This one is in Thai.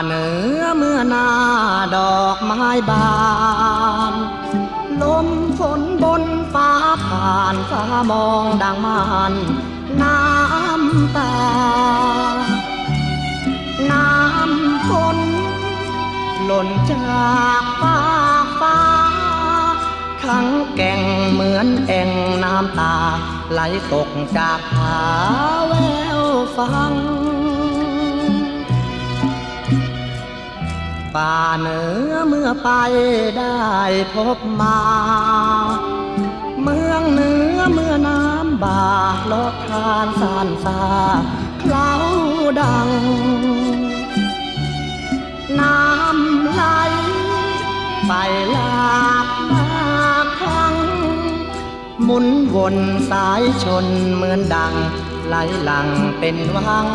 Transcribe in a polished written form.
เหนือเมื่อหน้าดอกไม้บานลมฝนบนฟ้าผ่านฟ้ามองดังมานน้ำตาน้ำฝนหล่นจากฟ้าทั้งแก่งเหมือนแอ่งน้ำตาไหลตกจากผาแววฟังป่าเหนือเมื่อไปได้พบมาเมืองเหนือเมื่อน้ำบาลอกทานสานสาเคล้าดังน้ำไหลไปหลากครั้งหมุนวนสายชนเหมือนดังไหลหลังเป็นวัง